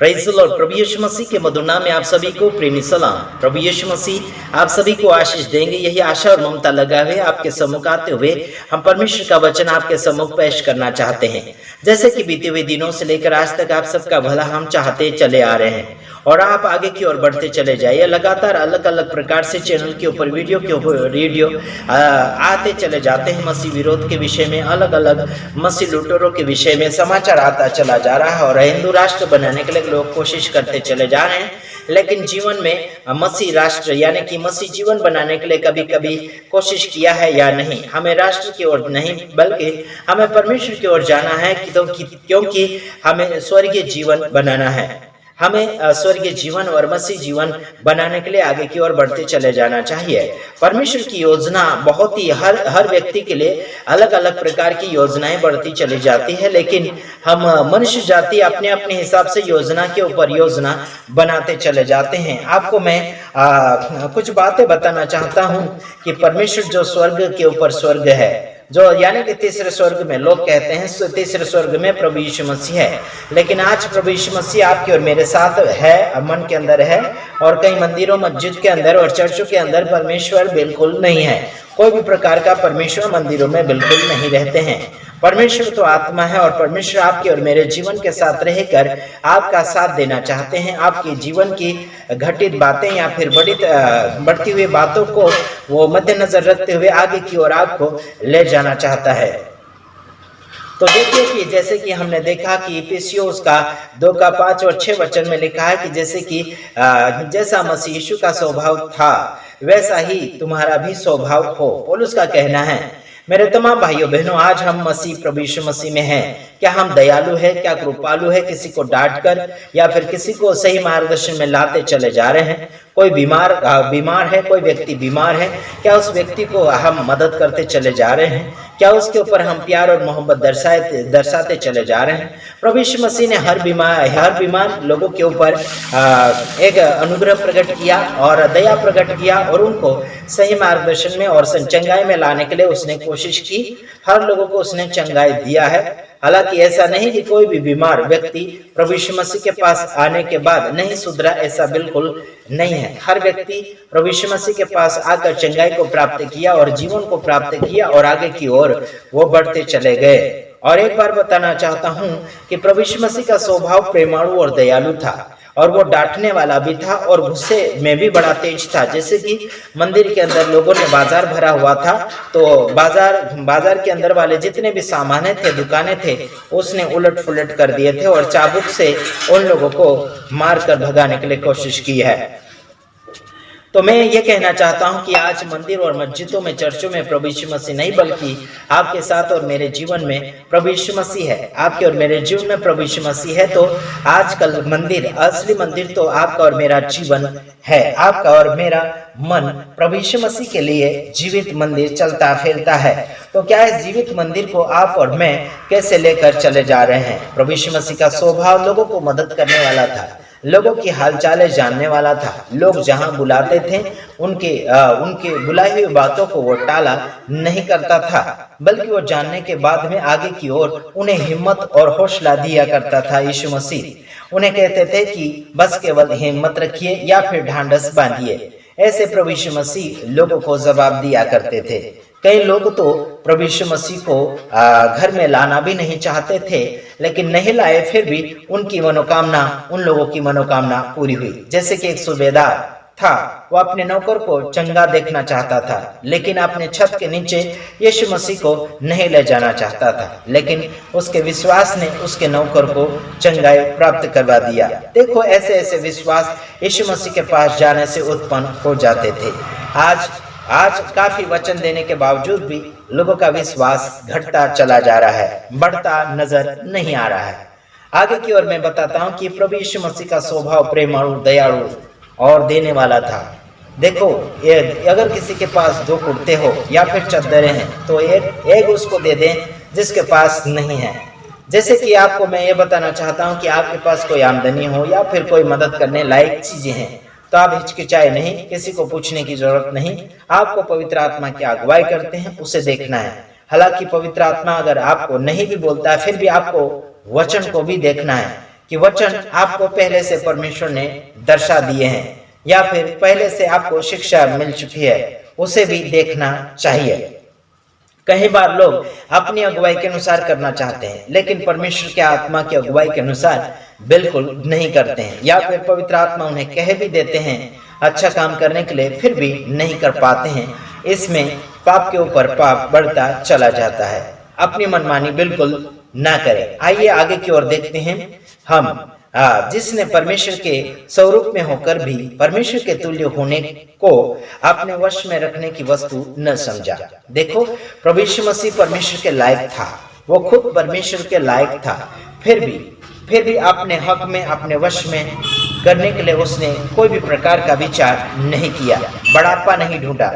Praise the Lord. प्रभु यीशु मसीह के मधुर नाम में आप सभी को प्रेमी सलाम। प्रभु यीशु मसीह आप सभी को आशीष देंगे, यही आशा और ममता लगा हुए आपके सम्मुख आते हुए हम परमेश्वर का वचन आपके सम्मुख पेश करना चाहते हैं। जैसे कि बीते हुए दिनों से लेकर आज तक आप सबका भला हम चाहते चले आ रहे हैं और आप आगे की ओर बढ़ते चले जाइए। लगातार अलग अलग प्रकार से चैनल के ऊपर वीडियो आते चले जाते हैं। मसीह विरोध के विषय में, अलग अलग मसीह लुटेरों के विषय में समाचार आता चला जा रहा है और हिंदू राष्ट्र बनाने के लिए लोग कोशिश करते चले जा रहे हैं, लेकिन जीवन में मसीह राष्ट्र यानी कि मसीह जीवन बनाने के लिए कभी कभी कोशिश किया है या नहीं। हमें राष्ट्र की ओर नहीं बल्कि हमें परमेश्वर की ओर जाना है, क्योंकि हमें स्वर्गीय जीवन बनाना है। हमें स्वर्गीय जीवन और मसीह जीवन बनाने के लिए आगे की ओर बढ़ते चले जाना चाहिए। परमेश्वर की योजना बहुत ही हर व्यक्ति के लिए अलग अलग प्रकार की योजनाएं बढ़ती चली जाती है, लेकिन हम मनुष्य जाति अपने अपने हिसाब से योजना के ऊपर योजना बनाते चले जाते हैं। आपको मैं कुछ बातें बताना चाहता हूं कि परमेश्वर जो स्वर्ग के ऊपर स्वर्ग है, जो यानी कि तीसरे स्वर्ग में, लोग कहते हैं तीसरे स्वर्ग में प्रभु यीशु मसीह है, लेकिन आज प्रभु यीशु मसीह आपके और मेरे साथ है, मन के अंदर है। और कई मंदिरों, मस्जिद के अंदर और चर्चों के अंदर परमेश्वर बिल्कुल नहीं है। कोई भी प्रकार का परमेश्वर मंदिरों में बिल्कुल नहीं रहते हैं। परमेश्वर तो आत्मा है और परमेश्वर आपके और मेरे जीवन के साथ रहकर आपका साथ देना चाहते हैं। आपके जीवन की घटित बातें या फिर बढ़ती हुई बातों को वो मद्देनजर रखते हुए आगे की ओर आपको ले जाना चाहता है। तो देखिए कि जैसे कि हमने देखा कि इफिसियों उसका 2:5 और 6 वचन में लिखा है कि जैसे कि जैसा मसीह यीशु का स्वभाव था वैसा ही तुम्हारा भी स्वभाव हो। पौलुस का कहना है, मेरे तमाम भाइयों बहनों, आज हम प्रभु यीशु मसीह में हैं। क्या हम दयालु है, क्या कृपालु है, किसी को डांट कर या फिर किसी को सही मार्गदर्शन में लाते चले जा रहे हैं? कोई बीमार है, कोई व्यक्ति बीमार है, क्या उस व्यक्ति को हम मदद करते चले जा रहे हैं? क्या उसके ऊपर हम प्यार और मोहब्बत दर्शाते चले जा रहे हैं? प्रभु यीशु मसीह ने हर बीमार लोगों के ऊपर एक अनुग्रह प्रकट किया और दया प्रकट किया और उनको सही मार्गदर्शन में और चंगाई में लाने के लिए उसने कोशिश की। हर लोगों को उसने चंगाई दिया है। हालांकि ऐसा नहीं कि कोई भी बीमार व्यक्ति प्रभु यीशु मसीह के पास आने के बाद नहीं सुधरा, ऐसा बिल्कुल नहीं है। हर व्यक्ति प्रभु यीशु मसीह के पास आकर चंगाई को प्राप्त किया और जीवन को प्राप्त किया और आगे की ओर वो बढ़ते चले गए। और एक बार बताना चाहता हूं कि प्रभु यीशु मसीह का स्वभाव प्रेमाळु और दयालु था और वो डांटने वाला भी था और गुस्से में भी बड़ा तेज था। जैसे कि मंदिर के अंदर लोगों ने बाजार भरा हुआ था, तो बाजार के अंदर वाले जितने भी सामान थे, दुकानें थे, उसने उलट पुलट कर दिए थे और चाबुक से उन लोगों को मारकर भगाने के लिए कोशिश की है। तो मैं ये कहना चाहता हूं कि आज मंदिर और मस्जिदों में, चर्चों में प्रभु यीशु मसीह नहीं बल्कि आपके साथ और मेरे जीवन में प्रभु यीशु मसीह है। आपके और मेरे जीवन में प्रभु यीशु मसीह है। तो आजकल मंदिर, असली मंदिर तो आपका और मेरा जीवन है। आपका और मेरा मन प्रभु यीशु मसीह के लिए जीवित मंदिर चलता फिरता है। तो क्या इस जीवित मंदिर को आप और मैं कैसे लेकर चले जा रहे हैं? प्रभु यीशु मसीह का स्वभाव लोगों को मदद करने वाला था, लोगों की हालचालें जानने वाला था। लोग जहां बुलाते थे उनके बुलाई हुई बातों को वो टाला नहीं करता था, बल्कि वो जानने के बाद में आगे की ओर उन्हें हिम्मत और हौसला दिया करता था। यीशु मसीह उन्हें कहते थे कि बस केवल हिम्मत रखिए या फिर ढांढस बांधिए। ऐसे प्रभु यीशु मसीह लोगों को जवाब दिया करते थे। कई लोग तो प्रभु यीशु मसीह को घर में लाना भी नहीं चाहते थे, लेकिन नहीं लाए, फिर भी उन लोगों की मनोकामना पूरी हुई। जैसे कि एक सूबेदार था, वो अपने नौकर को चंगा देखना चाहता था, लेकिन अपने छत के नीचे यीशु मसीह को नहीं ले जाना चाहता था, लेकिन उसके विश्वास ने उसके नौकर को चंगाई प्राप्त करवा दिया। देखो, ऐसे विश्वास यीशु मसीह के पास जाने से उत्पन्न हो जाते थे। आज काफी वचन देने के बावजूद भी लोगों का विश्वास घटता चला जा रहा है, बढ़ता नजर नहीं आ रहा है। आगे की ओर मैं बताता हूं कि प्रभु यीशु मसीह का स्वभाव प्रेमाळु, दयालु और देने वाला था। देखो, अगर किसी के पास 2 कुर्ते हो या फिर चद्दरें हैं, तो एक उसको दे दें जिसके पास नहीं है। जैसे कि आपको मैं ये बताना चाहता हूं कि आपके पास कोई आमदनी हो या फिर कोई मदद करने लायक चीजें हैं, तो आप हिचकिचाए नहीं, किसी को पूछने की जरूरत नहीं। आपको पवित्र आत्मा की अगुवाई करते हैं, उसे देखना है। हालांकि पवित्र आत्मा अगर आपको नहीं भी बोलता है, फिर भी आपको वचन को भी देखना है कि वचन आपको पहले से परमेश्वर ने दर्शा दिए हैं या फिर पहले से आपको शिक्षा मिल चुकी है, उसे भी देखना चाहिए। कई बार लोग अपनी अगुवाई के अनुसार करना चाहते हैं, लेकिन परमेश्वर के आत्मा की अगुवाई के अनुसार बिल्कुल नहीं करते हैं, या फिर पवित्र आत्मा उन्हें कह भी देते हैं अच्छा काम करने के लिए, फिर भी नहीं कर पाते हैं। इसमें पाप के ऊपर पाप बढ़ता चला जाता है। अपनी मनमानी बिल्कुल ना करें। आइए आगे की ओर देखते हैं। हम जिसने परमेश्वर के स्वरूप में होकर भी परमेश्वर के तुल्य होने को अपने वश में रखने की वस्तु न समझा। देखो, प्रभु यीशु मसीह परमेश्वर के लायक था, वो खुद परमेश्वर के लायक था, फिर भी अपने हक में, अपने वश में करने के लिए उसने कोई भी प्रकार का विचार नहीं किया, बड़ापा नहीं ढूंढा,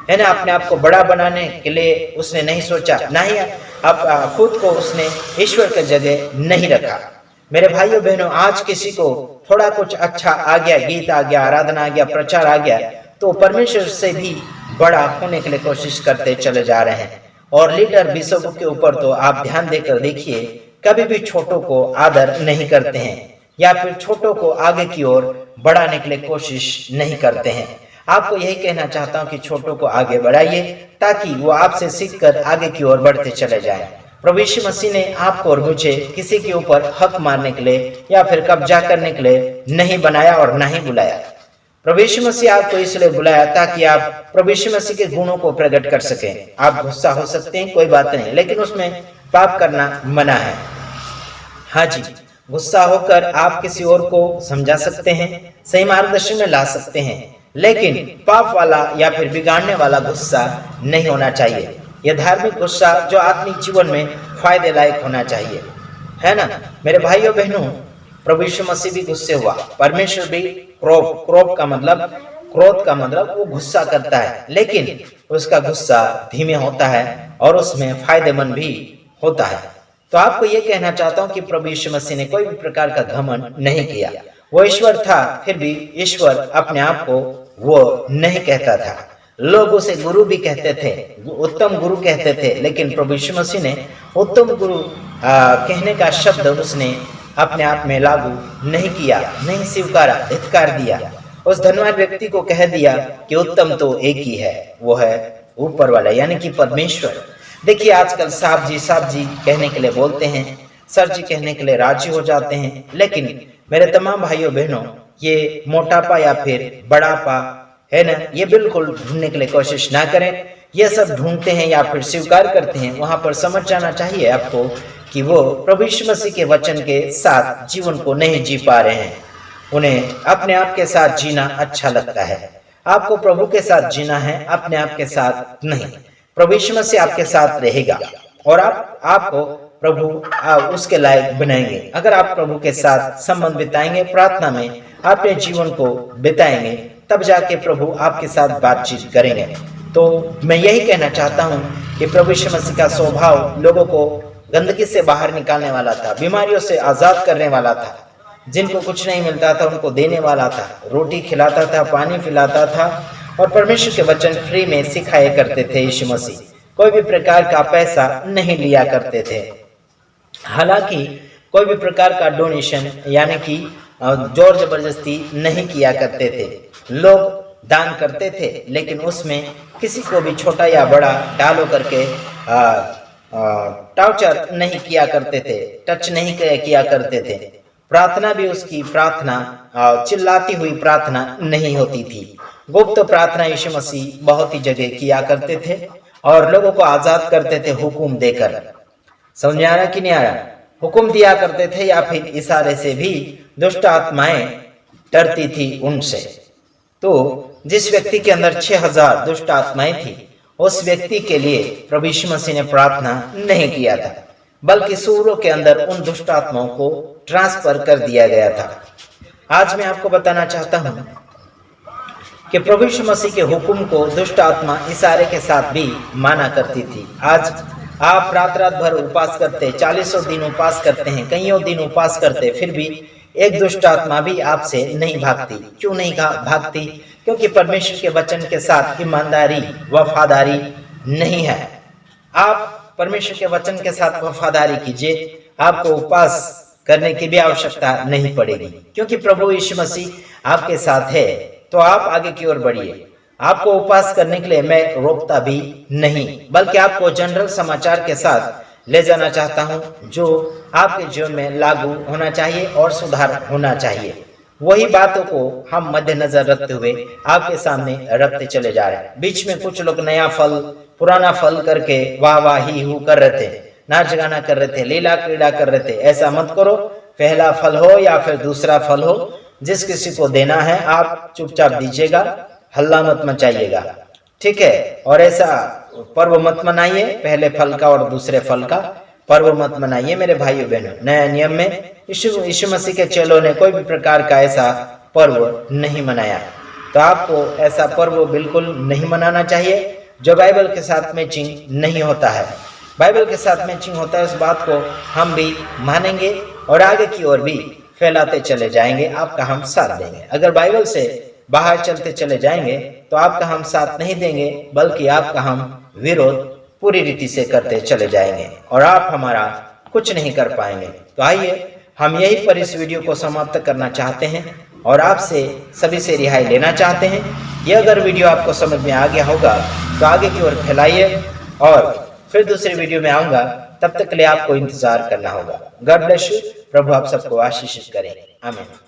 है ना। अपने आप को बड़ा बनाने के लिए उसने नहीं सोचा, ना ही अब खुद को उसने ईश्वर की जगह नहीं रखा। मेरे भाइयों बहनों, आज किसी को थोड़ा कुछ अच्छा आ गया, गीत आ गया, आराधना आ गया, प्रचार आ गया, तो परमेश्वर से भी बड़ा होने के लिए कोशिश करते चले जा रहे हैं। और लीडर बिशप के ऊपर तो आप ध्यान देकर देखिए, कभी भी छोटों को आदर नहीं करते हैं या फिर छोटों को आगे की ओर बढ़ाने के लिए कोशिश नहीं करते हैं। आपको यही कहना चाहता हूं कि छोटों को आगे बढ़ाइए ताकि वो आपसे सीखकर आगे की ओर बढ़ते चले जाएं। प्रभु यीशु मसीह ने आपको और मुझे किसी के ऊपर हक मारने के लिए या फिर कब्जा करने के लिए नहीं बनाया और ना ही बुलाया। प्रभु यीशु मसीह आपको इसलिए बुलाया ताकि आप प्रभु यीशु मसीह के गुणों को प्रकट कर सकें। आप गुस्सा हो सकते हैं, कोई बात नहीं, लेकिन उसमें पाप करना मना है। हाँ जी, गुस्सा होकर आप किसी और को समझा सकते हैं, सही मार्गदर्शन में ला सकते हैं, लेकिन पाप वाला या फिर बिगाड़ने वाला गुस्सा नहीं होना चाहिए। यह धार्मिक गुस्सा जो आत्मिक जीवन में फायदे लायक होना चाहिए, है ना। मेरे भाइयों बहनों, प्रभु यीशु मसीह भी गुस्से हुआ, परमेश्वर भी क्रोध का मतलब वो गुस्सा करता है, लेकिन उसका गुस्सा धीमे होता है और उसमें फायदेमंद भी होता है। तो आपको ये कहना चाहता हूँ कि प्रभु यीशु मसीह ने कोई भी प्रकार का घमंड नहीं किया। वो ईश्वर था, फिर भी ईश्वर अपने आप को वो नहीं कहता था। लोग उसे गुरु भी कहते थे, उत्तम गुरु कहते थे, लेकिन प्रभु यीशु मसीह ने उत्तम गुरु कहने का शब्द उसने अपने आप में लागू नहीं किया, नहीं स्वीकारा, धिक्कार दिया। उस धनवान व्यक्ति को कह दिया कि उत्तम तो एक ही है, वो है ऊपर वाला, यानी कि परमेश्वर। देखिए, आजकल साहब जी कहने के लिए बोलते हैं, सर जी कहने के लिए राजी हो जाते हैं, लेकिन मेरे तमाम भाइयों बहनों, ये मोटापा या फिर बड़ापा है ना, ये बिल्कुल ढूंढने के लिए कोशिश ना करें। ये सब ढूंढते हैं या फिर स्वीकार करते हैं, वहां पर समझ जाना चाहिए आपको कि वो प्रभु यीशु मसीह के वचन के साथ जीवन को नहीं जी पा रहे हैं। उन्हें अपने आप के साथ जीना अच्छा लगता है। आपको प्रभु के साथ जीना है, अपने आप के साथ नहीं। प्रभु यीशु मसीह आपके साथ रहेगा और आपको प्रभु उसके लायक बनाएंगे। अगर आप प्रभु के साथ संबंध बिताएंगे, प्रार्थना में अपने जीवन को बिताएंगे, तब जाके प्रभु आपके साथ बातचीत करेंगे। तो मैं यही कहना चाहता हूँ कि प्रभु यीशु मसीह का स्वभाव लोगों को गंदगी से बाहर निकालने वाला था, बीमारियों से आजाद करने वाला था, जिनको कुछ नहीं मिलता था उनको देने वाला था, रोटी खिलाता था, पानी पिलाता था और परमेश्वर के वचन फ्री में सिखाया करते थे। यीशु मसीह कोई भी प्रकार का पैसा नहीं लिया करते थे। हालांकि कोई भी प्रकार का डोनेशन यानी कि जोर जबरदस्ती नहीं किया करते थे। लोग दान करते थे, लेकिन उसमें किसी को भी छोटा या बड़ा डालो करके टॉर्चर नहीं किया करते थे, टच नहीं किया करते थे। प्रार्थना भी उसकी प्रार्थना चिल्लाती हुई प्रार्थना नहीं होती थी। गुप्त प्रार्थना यीशु मसीह बहुत ही जगह किया करते थे और लोगों को आजाद करते थे हुक्म देकर। समझ में आ रहा कि नहीं आ रहा? हुक्म दिया करते थे या फिर इशारे से भी दुष्ट आत्माएं डरती थी उनसे। तो जिस व्यक्ति के अंदर 6000 दुष्ट आत्माएं थी, उस व्यक्ति के लिए प्रभु यीशु मसीह ने प्रार्थना नहीं किया था, बल्कि सूरों के अंदर उन दुष्ट आत्माओं को ट्रांसफर कर दिया गया था। आज मैं आपको बताना चाहता हूं कि प्रभु यीशु मसीह के हुक्म को दुष्ट आत्मा इशारे के साथ भी माना करती थी। आज आप रात भर उपवास करते, 40 दिन उपवास करते हैं, कईयों दिन उपवास करते, फिर भी एक दुष्ट आत्मा भी आपसे नहीं भागती। क्यों नहीं भागती? क्योंकि परमेश्वर के वचन के साथ ईमानदारी, वफादारी नहीं है। आप परमेश्वर के वचन के साथ वफादारी कीजिए। आपको उपवास करने की भी आवश्यकता नहीं पड़ेगी, क्योंकि प्रभु यीशु मसीह आपके साथ है। तो आप आगे की ओर बढ़िए। आपको उपवास करने के लिए मैं रोकता भी नहीं, बल्कि आपको जनरल समाचार के साथ ले जाना चाहता हूं, जो आपके जीवन में लागू होना चाहिए और सुधार होना चाहिए। वही बातों को हम मद्देनजर रखते हुए आपके सामने रखते चले जा रहे हैं। बीच में कुछ लोग नया फल पुराना फल करके वाह वाह ही हू कर रहे थे, नाच गाना कर रहे थे, लीला क्रीड़ा कर रहे थे। ऐसा मत करो। पहला फल हो या फिर दूसरा फल हो, जिस किसी को देना है आप चुपचाप दीजिएगा, हल्ला मत मचाइएगा, ठीक है। और ऐसा पर्व मत मनाइए, पहले फल का और दूसरे फल का पर्व मत मनाइए मेरे भाइयों बहनों। नया नियम में यीशु मसीह के चेलों ने कोई भी प्रकार का ऐसा पर्व नहीं मनाया, तो आपको ऐसा पर्व बिल्कुल नहीं मनाना चाहिए जो बाइबल के साथ मैचिंग नहीं होता है। बाइबल के साथ मैचिंग होता है, उस बात को हम भी मानेंगे और आगे की ओर भी फैलाते चले जाएंगे, आपका हम साथ देंगे। अगर बाइबल से बाहर चलते चले जाएंगे तो आपका हम साथ नहीं देंगे, बल्कि आपका हम विरोध पूरी रीति से करते चले जाएंगे और आप हमारा कुछ नहीं कर पाएंगे। तो आइए हम यही पर इस वीडियो को समाप्त करना चाहते हैं और आपसे सभी से रिहाई लेना चाहते हैं। यह अगर वीडियो आपको समझ में आ गया होगा तो आगे की ओर फैलाइए और फिर दूसरे वीडियो में आऊंगा, तब तक के लिए आपको इंतजार करना होगा। God bless you. प्रभु आप सबको आशीषित करें। आमीन।